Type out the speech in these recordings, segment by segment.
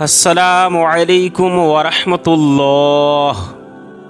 আসসালামু আলাইকুম ওয়ারাহমাতুল্লাহ।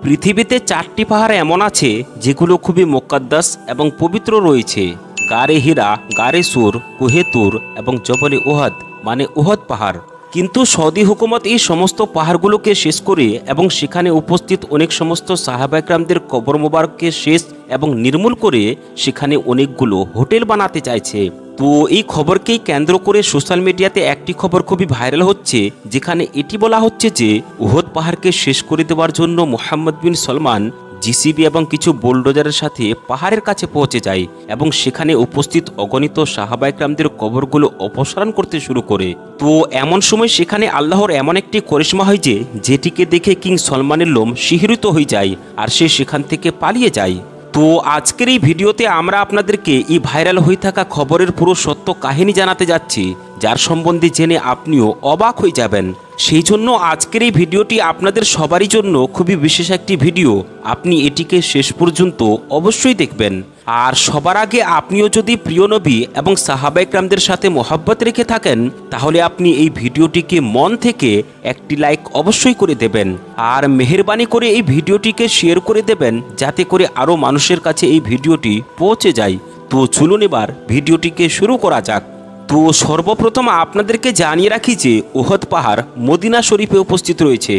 পৃথিবীতে 4টি পাহাড় এমন আছে যেগুলো খুবই মুকদ্দাস এবং পবিত্র রয়েছে। গারে হীরা, গারে সুর, কুহে তুর এবং জবলে উহদ মানে উহদ পাহাড়। কিন্তু সৌদি হুকুমত এই সমস্ত পাহাড়গুলোকে শেষ করে এবং সেখানে উপস্থিত অনেক সমস্ত সাহাবা একরামদের কবর মোবারককে শেষ এবং নির্মূল করে সেখানে অনেকগুলো হোটেল বানাতে চাইছে। তো এই খবরকেই কেন্দ্র করে সোশ্যাল মিডিয়াতে একটি খবর খুবই ভাইরাল হচ্ছে, যেখানে এটি বলা হচ্ছে যে উহদ পাহাড়কে শেষ করে দেওয়ার জন্য মোহাম্মদ বিন সলমান জিসিবি এবং কিছু বুলডোজারের সাথে পাহাড়ের কাছে পৌঁছে যায় এবং সেখানে উপস্থিত অগণিত সাহাবা একরামদের কবরগুলো অপসারণ করতে শুরু করে। তো এমন সময় সেখানে আল্লাহর এমন একটি করিশ্মা হয় যে যেটিকে দেখে কিং সলমানের লোম শিহরিত হয়ে যায় আর সে সেখান থেকে পালিয়ে যায়। তো আজকের এই ভিডিওতে আমরা আপনাদেরকে এই ভাইরাল হয়ে থাকা খবরের পুরো সত্য কাহিনী জানাতে যাচ্ছি, যার সম্বন্ধে জেনে আপনিও অবাক হয়ে যাবেন। সেই জন্য আজকের এই ভিডিওটি আপনাদের সবারই জন্য খুবই বিশেষ একটি ভিডিও। আপনি এটিকে শেষ পর্যন্ত অবশ্যই দেখবেন। আর সবার আগে আপনিও যদি প্রিয় নবী এবং সাহাবা একরামদের সাথে মহব্বত রেখে থাকেন, তাহলে আপনি এই ভিডিওটিকে মন থেকে একটি লাইক অবশ্যই করে দেবেন। আর মেহেরবানি করে এই ভিডিওটিকে শেয়ার করে দেবেন, যাতে করে আরও মানুষের কাছে এই ভিডিওটি পৌঁছে যায়। তো চলুন এবার ভিডিওটিকে শুরু করা যাক। তো সর্বপ্রথম আপনাদেরকে জানিয়ে রাখি যে উহদ পাহাড় মদিনা শরীফে উপস্থিত রয়েছে।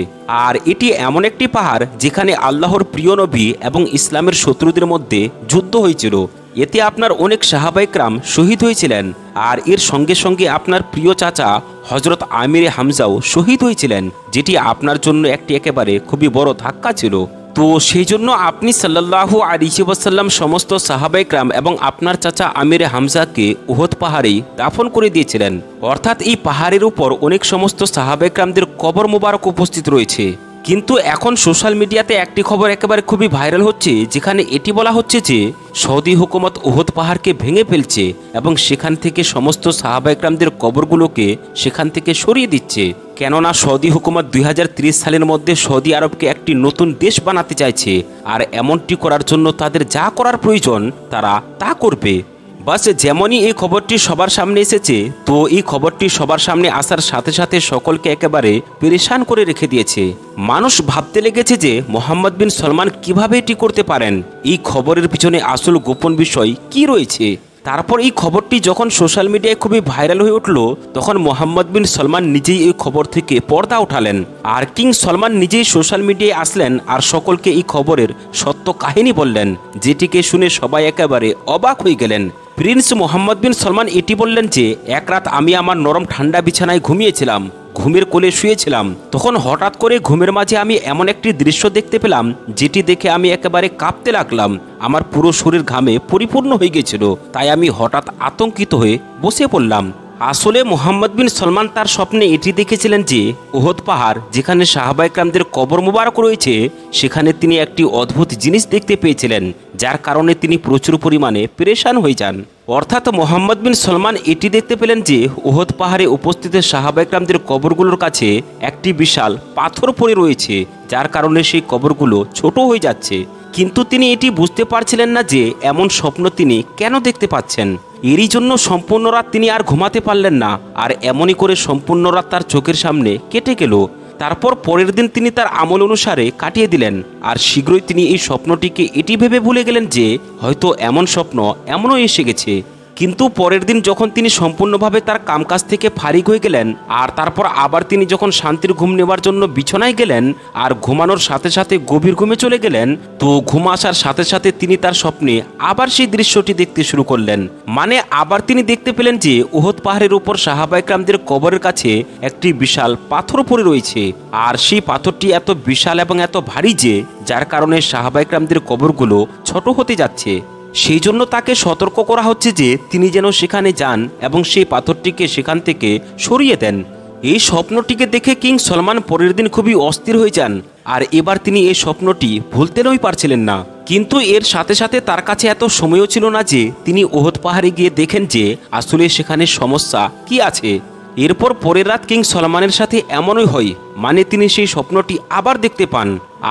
আর এটি এমন একটি পাহাড় যেখানে আল্লাহর প্রিয় নবী এবং ইসলামের শত্রুদের মধ্যে যুদ্ধ হয়েছিল। এতে আপনার অনেক সাহাবা একরাম শহীদ হয়েছিলেন। আর এর সঙ্গে সঙ্গে আপনার প্রিয় চাচা হজরত আমিরে হামজাও শহীদ হয়েছিলেন, যেটি আপনার জন্য একটি একেবারে খুবই বড় ধাক্কা ছিল। তো সেই জন্য আপনি সাল্লাল্লাহু আলাইহি ওয়াসাল্লাম সমস্ত সাহাবা একরাম এবং আপনার চাচা আমিরে হামজাকে উহদ পাহাড়েই দাফন করে দিয়েছিলেন। অর্থাৎ এই পাহাড়ের উপর অনেক সমস্ত সাহাবা একরামদের কবর মোবারক উপস্থিত রয়েছে। কিন্তু এখন সোশ্যাল মিডিয়াতে একটি খবর একেবারে খুবই ভাইরাল হচ্ছে, যেখানে এটি বলা হচ্ছে যে সৌদি হুকুমত উহদ পাহাড়কে ভেঙে ফেলছে এবং সেখান থেকে সমস্ত সাহাবা একরামদের কবরগুলোকে সেখান থেকে সরিয়ে দিচ্ছে। কেননা সৌদি হুকুমত 2030 সালের মধ্যে সৌদি আরবকে একটি নতুন দেশ বানাতে চাইছে। আর এমনটি করার জন্য তাদের যা করার প্রয়োজন তারা তা করবে। বাস যেমনই এই খবরটি সবার সামনে এসেছে, তো এই খবরটি সবার সামনে আসার সাথে সাথে সকলকে একেবারে পেরেশান করে রেখে দিয়েছে। মানুষ ভাবতে লেগেছে যে মোহাম্মদ বিন সলমান কিভাবে এটি করতে পারেন, এই খবরের পিছনে আসল গোপন বিষয় কি রয়েছে। তারপর এই খবরটি যখন সোশ্যাল মিডিয়ায় খুবই ভাইরাল হয়ে উঠল, তখন মোহাম্মদ বিন সলমান নিজেই এই খবর থেকে পর্দা উঠালেন। আর কিং সলমান নিজেই সোশ্যাল মিডিয়ায় আসলেন আর সকলকে এই খবরের সত্য কাহিনী বললেন, যেটিকে শুনে সবাই একেবারে অবাক হয়ে গেলেন। প্রিন্স মোহাম্মদ বিন সলমান এটি বললেন যে এক রাত আমি আমার নরম ঠান্ডা বিছানায় ঘুমিয়েছিলাম, ঘুমের কোলে শুয়েছিলাম। তখন হঠাৎ করে ঘুমের মাঝে আমি এমন একটি দৃশ্য দেখতে পেলাম, যেটি দেখে আমি একেবারে কাঁপতে লাগলাম। আমার পুরো শরীর ঘামে পরিপূর্ণ হয়ে গেছিল। তাই আমি হঠাৎ আতঙ্কিত হয়ে বসে পড়লাম। আসলে মোহাম্মদ বিন সলমান তার স্বপ্নে এটি দেখেছিলেন যে উহদ পাহাড় যেখানে সাহাবা একরামদের কবর মোবারক রয়েছে, সেখানে তিনি একটি অদ্ভুত জিনিস দেখতে পেয়েছিলেন, যার কারণে তিনি প্রচুর পরিমাণে পেরেশান হয়ে যান। অর্থাৎ মোহাম্মদ বিন সলমান এটি দেখতে পেলেন যে উহদ পাহাড়ে উপস্থিত সাহাবা একরামদের কবরগুলোর কাছে একটি বিশাল পাথর পড়ে রয়েছে, যার কারণে সেই কবরগুলো ছোট হয়ে যাচ্ছে। কিন্তু তিনি এটি বুঝতে পারছিলেন না যে এমন স্বপ্ন তিনি কেন দেখতে পাচ্ছেন। এরই জন্য সম্পূর্ণ রাত তিনি আর ঘুমাতে পারলেন না। আর এমনই করে সম্পূর্ণ রাত তার চোখের সামনে কেটে গেল। তারপর পরের দিন তিনি তার আমল অনুসারে কাটিয়ে দিলেন। আর শীঘ্রই তিনি এই স্বপ্নটিকে এটি ভেবে ভুলে গেলেন যে হয়তো এমন স্বপ্ন এমনও এসে গেছে। কিন্তু পরের দিন যখন তিনি সম্পূর্ণভাবে তার কামকাজ থেকে ফারিগ হয়ে গেলেন, আর তারপর আবার তিনি যখন শান্তির ঘুম নেওয়ার জন্য বিছানায় গেলেন আর ঘুমানোর সাথে সাথে গভীর ঘুমে চলে গেলেন, তো ঘুম আসার সাথে সাথে তিনি তার স্বপ্নে আবার সেই দৃশ্যটি দেখতে শুরু করলেন। মানে আবার তিনি দেখতে পেলেন যে উহদ পাহাড়ের উপর সাহাবা একরামদের কবরের কাছে একটি বিশাল পাথর পড়ে রয়েছে। আর সেই পাথরটি এত বিশাল এবং এত ভারী যে যার কারণে সাহাবা একরামদের কবরগুলো ছোট হতে যাচ্ছে। সেই জন্য তাকে সতর্ক করা হচ্ছে যে তিনি যেন সেখানে যান এবং সেই পাথরটিকে সেখান থেকে সরিয়ে দেন। এই স্বপ্নটিকে দেখে কিং সলমান পরের দিন খুবই অস্থির হয়ে যান। আর এবার তিনি এই স্বপ্নটি ভুলতেই পারছিলেন না। কিন্তু এর সাথে সাথে তার কাছে এত সময়ও ছিল না যে তিনি উহদ পাহাড়ে গিয়ে দেখেন যে আসলে সেখানে সমস্যা কি আছে। এরপর পরের রাত কিং সলমানের সাথে এমনই হয়, মানে তিনি সেই স্বপ্নটি আবার দেখতে পান।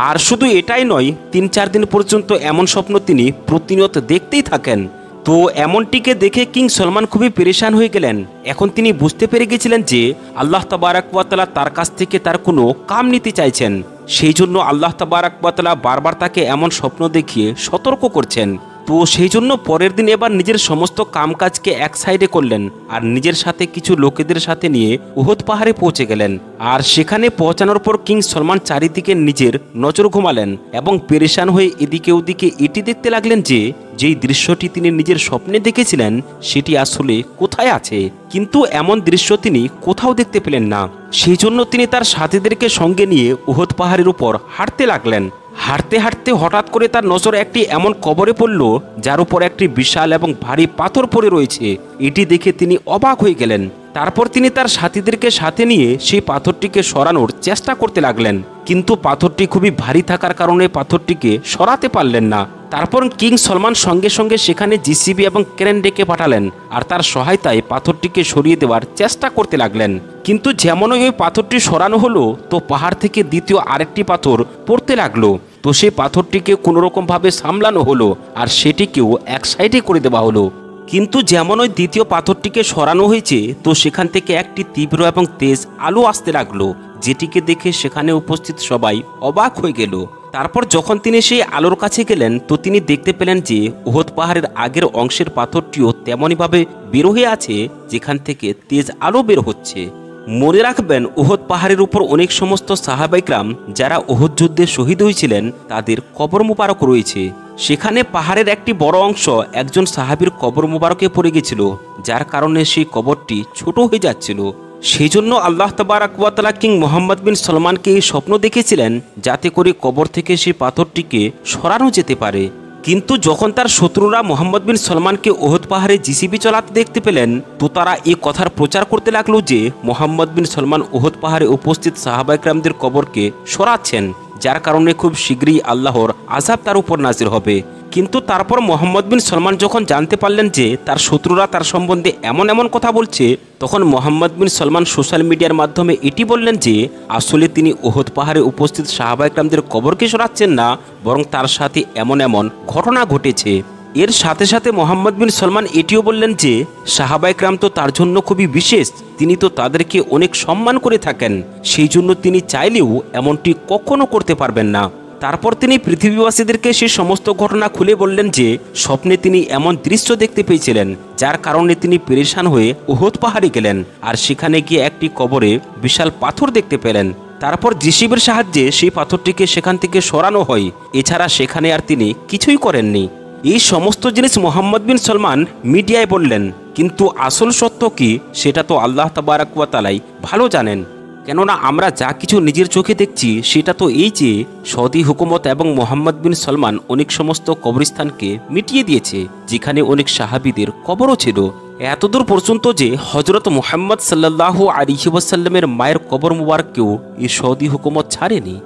আর শুধু এটাই নয়, 3-4 দিন পর্যন্ত এমন স্বপ্ন তিনি প্রতিনিয়ত দেখতেই থাকেন। তো এমনটিকে দেখে কিং সলমান খুবই পেরেশান হয়ে গেলেন। এখন তিনি বুঝতে পেরে গেছিলেন যে আল্লাহ তাবারাক ওয়া তাআলা তার কাছ থেকে তার কোনো কাম নিতে চাইছেন। সেই জন্য আল্লাহ তাবারাক ওয়া তাআলা বারবার তাকে এমন স্বপ্ন দেখিয়ে সতর্ক করছেন। তো সেই জন্য পরের দিন এবার নিজের সমস্ত কামকাজকে এক সাইডে করলেন আর নিজের সাথে কিছু লোকেদের সাথে নিয়ে উহুদ পাহাড়ে পৌঁছে গেলেন। আর সেখানে পৌঁছানোর পর কিং সলমান চারিদিকে নিজের নজর ঘুমালেন এবং পেরেশান হয়ে এদিকে ওদিকে এটি দেখতে লাগলেন যে যেই দৃশ্যটি তিনি নিজের স্বপ্নে দেখেছিলেন সেটি আসলে কোথায় আছে, কিন্তু এমন দৃশ্য তিনি কোথাও দেখতে পেলেন না। সেই জন্য তিনি তার সাথীদেরকে সঙ্গে নিয়ে উহুদ পাহাড়ের উপর হাঁটতে লাগলেন। হাঁটতে হাঁটতে হঠাৎ করে তার নজর একটি এমন কবরে পড়ল যার উপর একটি বিশাল এবং ভারী পাথর পড়ে রয়েছে। এটি দেখে তিনি অবাক হয়ে গেলেন। তারপর তিনি তার সাথীদেরকে সাথে নিয়ে সেই পাথরটিকে সরানোর চেষ্টা করতে লাগলেন, কিন্তু পাথরটি খুবই ভারী থাকার কারণে পাথরটিকে সরাতে পারলেন না। তারপর কিং সলমান সঙ্গে সঙ্গে সেখানে জিসিবি এবং ক্রেন ডেকে পাঠালেন আর তার সহায়তায় পাথরটিকে সরিয়ে দেওয়ার চেষ্টা করতে লাগলেন। কিন্তু যেমনই ওই পাথরটি সরানো হলো তো পাহাড় থেকে দ্বিতীয় আরেকটি পাথর পড়তে লাগলো। তো সেই পাথরটিকে কোনোরকমভাবে সামলানো হলো আর সেটিকেও এক সাইডে করে দেওয়া হলো। কিন্তু যেমন ওই দ্বিতীয় পাথরটিকে সরানো হয়েছে তো সেখান থেকে একটি তীব্র এবং তেজ আলো আসতে লাগলো, যেটিকে দেখে সেখানে উপস্থিত সবাই অবাক হয়ে গেল। তারপর যখন তিনি সেই আলোর কাছে গেলেন তো তিনি দেখতে পেলেন যে উহুদ পাহাড়ের আগের অংশের পাথরটিও তেমনইভাবে বের হয়ে আছে যেখান থেকে তেজ আলো বের হচ্ছে। মনে রাখবেন উহুদ পাহাড়ের উপর অনেক সমস্ত সাহাবাইকরাম যারা উহুদ যুদ্ধে শহীদ হয়েছিলেন তাদের কবর মুবারক রয়েছে। সেখানে পাহাড়ের একটি বড় অংশ একজন সাহাবীর কবর মুবারকে পড়ে গেছিল, যার কারণে সেই কবরটি ছোট হয়ে যাচ্ছিল। সেই জন্য আল্লাহ তাবারাক ওয়া তাআলা কিং মুহাম্মদ বিন সলমানকে এই স্বপ্ন দেখেছিলেন যাতে করে কবর থেকে সেই পাথরটিকে সরানো যেতে পারে। কিন্তু যখন তার শত্রুরা মুহাম্মদ বিন সলমানকে উহুদ পাহাড়ে জিসিবি চালাতে দেখতে পেলেন তো তারা এই কথার প্রচার করতে লাগলো যে মুহাম্মদ বিন সলমান উহুদ পাহাড়ে উপস্থিত সাহাবায়ে-কেরামদের কবরকে সরাচ্ছেন, যার কারণে খুব শীঘ্রই আল্লাহর আযাব তার উপর নাজির হবে। কিন্তু তারপর মুহাম্মদ বিন সলমান যখন জানতে পারলেন যে তার শত্রুরা তার সম্বন্ধে এমন এমন কথা বলছে, তখন মুহাম্মদ বিন সলমান সোশ্যাল মিডিয়ার মাধ্যমে এটি বললেন যে আসলে তিনি উহুদ পাহাড়ে উপস্থিত সাহাবায়ে-কেরামদের কবরকে সরাচ্ছেন না, বরং তার সাথে এমন এমন ঘটনা ঘটেছে। এর সাথে সাথে মুহাম্মদ বিন সলমান এটিও বললেন যে সাহাবায়ে-কেরাম তো তার জন্য খুবই বিশেষ, তিনি তো তাদেরকে অনেক সম্মান করে থাকেন, সেই জন্য তিনি চাইলেও এমনটি কখনো করতে পারবেন না। তারপর তিনি পৃথিবীবাসীদেরকে সেই সমস্ত ঘটনা খুলে বললেন যে স্বপ্নে তিনি এমন দৃশ্য দেখতে পেয়েছিলেন যার কারণে তিনি পেরেশান হয়ে উহুদ পাহাড়ে গেলেন আর সেখানে গিয়ে একটি কবরে বিশাল পাথর দেখতে পেলেন। তারপর জিসিবির সাহায্যে সেই পাথরটিকে সেখান থেকে সরানো হয়। এছাড়া সেখানে আর তিনি কিছুই করেননি। এই সমস্ত জিনিস মুহাম্মদ বিন সলমান মিডিয়ায় বললেন, কিন্তু আসল সত্য কি সেটা তো আল্লাহ তাবারাক ওয়া তাআলাই ভালো জানেন। কেননা আমরা যা কিছু নিজের চোখে দেখছি সেটা তো এই যে সৌদি হুকুমত এবং মুহাম্মদ বিন সলমান অনেক সমস্ত কবরস্থানকে মিটিয়ে দিয়েছে যেখানে অনেক সাহাবীদের কবরও ছিল, এতদূর পর্যন্ত যে হযরত মুহাম্মদ সাল্লাল্লাহু আলাইহি ওয়াসাল্লামের মায়ের কবর মুবারককেও এই সৌদি হুকুমত ছাড়েনি।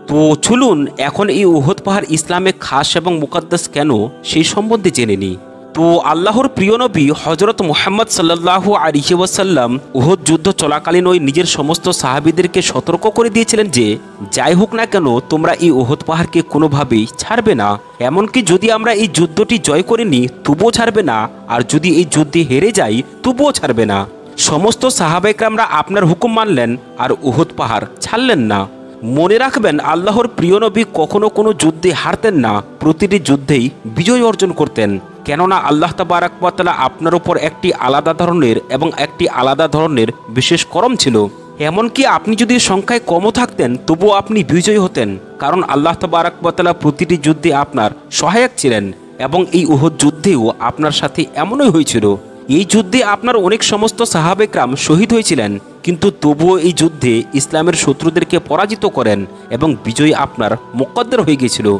তো চলুন এখন এই উহুদ পাহাড় ইসলামে খাস এবং মুকাদ্দাস কেন সেই সম্বন্ধে জেনে নিই। তো আল্লাহর প্রিয় নবী হযরত মুহাম্মদ সাল্লাল্লাহু আলাইহি ওয়াসাল্লাম উহুদ যুদ্ধ চলাকালীন ওই নিজের সমস্ত সাহাবীদেরকে সতর্ক করে দিয়েছিলেন যে যাই হোক না কেন তোমরা এই উহুদ পাহাড়কে কোনোভাবেই ছাড়বে না, এমনকি যদি আমরা এই যুদ্ধটি জয় করে নিই তবুও ছাড়বে না, আর যদি এই যুদ্ধে হেরে যাই তবুও ছাড়বে না। সমস্ত সাহাবায়ে-কেরামরা আপনার হুকুম মানলেন আর উহুদ পাহাড় ছাড়লেন না। মনে রাখবেন আল্লাহর প্রিয় নবী কখনো কোনো যুদ্ধে হারতেন না, প্রতিটি যুদ্ধেই বিজয় অর্জন করতেন। কেননা আল্লাহ তাবারাক ওয়া তাআলা আপনার উপর একটি আলাদা ধরনের এবং একটি আলাদা ধরনের বিশেষ করম ছিল। এমনকি আপনি যদি সংখ্যায় কমও থাকতেন তবুও আপনি বিজয়ী হতেন, কারণ আল্লাহ তাবারাক ওয়া তাআলা প্রতিটি যুদ্ধে আপনার সহায়ক ছিলেন। এবং এই উহুদ যুদ্ধেও আপনার সাথে এমনই হয়েছিল। এই যুদ্ধে আপনার অনেক সমস্ত সাহাবে-কেরাম শহীদ হয়েছিলেন, কিন্তু তবুও এই যুদ্ধে ইসলামের শত্রুদেরকে পরাজিত করেন এবং বিজয় আপনার মুকদ্দর হয়ে গিয়েছিল।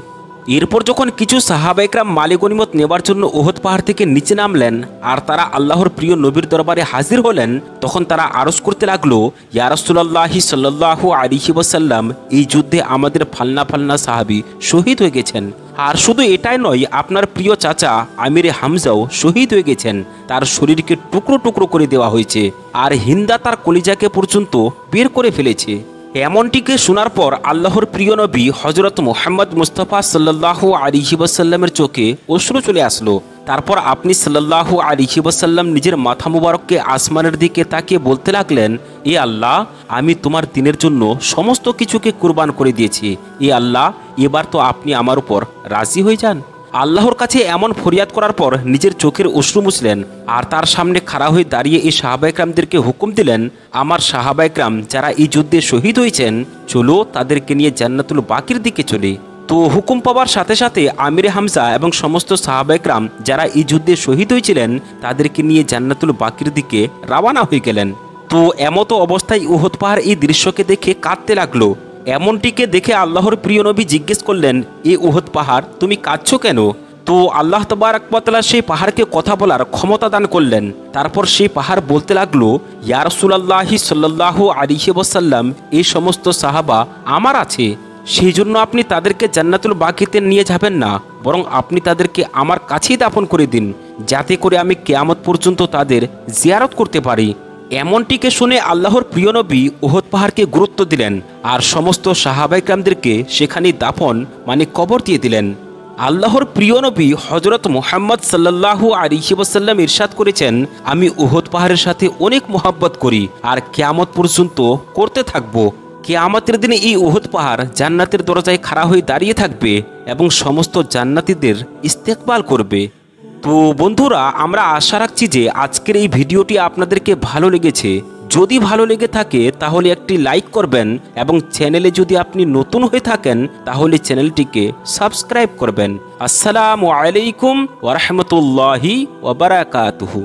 এরপর যখন কিছু সাহাবা-একরাম মালে গনিমত নেবার জন্য উহুদ পাহাড় থেকে নিচে নামলেন আর তারা আল্লাহর প্রিয় নবীর দরবারে হাজির হলেন, তখন তারা আরজ করতে লাগলো, ইয়া রাসূলুল্লাহি সাল্লাল্লাহু আলাইহি ওয়াসাল্লাম, এই যুদ্ধে আমাদের ফালনা ফালনা সাহাবী শহীদ হয়ে গেছেন। আর শুধু এটাই নয়, আপনার প্রিয় চাচা আমিরে হামজাও শহীদ হয়ে গেছেন, তার শরীরকে টুকরো টুকরো করে দেওয়া হয়েছে, আর হিন্দা তার কলিজাকে পর্যন্ত বের করে ফেলেছে। এমনটিকে শোনার পর আল্লাহর প্রিয় নবী হযরত মুহাম্মদ মুস্তাফা সাল্লাল্লাহু আলাইহি ওয়াসাল্লামের চোখে অশ্রু চলে আসলো। তারপর আপনি সাল্লাল্লাহু আলাইহি ওয়াসাল্লাম নিজের মাথা মুবারককে আসমানের দিকে তাকিয়ে বলতে লাগলেন, এ আল্লাহ, আমি তোমার দিনের জন্য সমস্ত কিছুকে কুরবান করে দিয়েছি। এ আল্লাহ, এবার তো আপনি আমার উপর রাজি হয়ে যান। আল্লাহর কাছে এমন ফরিয়াদ করার পর নিজের চোখের অশ্রু মুছলেন আর তার সামনে খাড়া হয়ে দাঁড়িয়ে এই সাহাবায়ে কেরামদেরকে হুকুম দিলেন, আমার সাহাবায়ে কেরাম যারা এই যুদ্ধে শহীদ হয়েছেন, চলো তাদেরকে নিয়ে জান্নাতুল বাকির দিকে চলি। তো হুকুম পাওয়ার সাথে সাথে আমিরে হামজা এবং সমস্ত সাহাবায়ে কেরাম যারা এই যুদ্ধে শহীদ হয়েছিলেন তাদেরকে নিয়ে জান্নাতুল বাকির দিকে রওনা হয়ে গেলেন। তো এমতো অবস্থায় উহুদ পাহাড় এই দৃশ্যকে দেখে কাঁদতে লাগলো। এমনটিকে দেখে আল্লাহর প্রিয় নবী জিজ্ঞেস করলেন, এ উহুদ পাহাড়, তুমি কাঁদছো কেন? তো আল্লাহ তাবারক ওয়া তাআলা সেই পাহাড়কে কথা বলার ক্ষমতা দান করলেন। তারপর সেই পাহাড় বলতে লাগলো, ইয়া রাসূলুল্লাহি সাল্লাল্লাহু আলাইহি ওয়াসাল্লাম, এই সমস্ত সাহাবা আমার আছে, সেই জন্য আপনি তাদেরকে জান্নাতুল বাকিতে নিয়ে যাবেন না, বরং আপনি তাদেরকে আমার কাছেই দাফন করে দিন, যাতে করে আমি কিয়ামত পর্যন্ত তাদের জিয়ারত করতে পারি। এমনটিকে শুনে আল্লাহর প্রিয় নবী উহুদ পাহাড়কে গুরুত্ব দিলেন আর সমস্ত সাহাবায়ে কেরামদেরকে সেখানেই দাফন মানে কবর দিয়ে দিলেন। আল্লাহর প্রিয় নবী হযরত মুহাম্মদ সাল্লাল্লাহু আলাইহি ওয়াসাল্লাম ইরশাদ করেছেন, আমি উহুদ পাহাড়ের সাথে অনেক মহব্বত করি আর কিয়ামত পর্যন্ত করতে থাকব। কিয়ামতের দিনে এই উহুদ পাহাড় জান্নাতের দরজায় খাড়া হয়ে দাঁড়িয়ে থাকবে এবং সমস্ত জান্নাতীদের ইস্তেকবাল করবে। তো বন্ধুরা, আমরা আশা রাখছি যে আজকের এই ভিডিওটি আপনাদেরকে ভালো লেগেছে। যদি ভালো লেগে থাকে তাহলে একটি লাইক করবেন এবং চ্যানেলে যদি আপনি নতুন হয়ে থাকেন তাহলে চ্যানেলটিকে সাবস্ক্রাইব করবেন। আসসালামু আলাইকুম ওয়া রাহমাতুল্লাহি ওয়া বারাকাতুহু।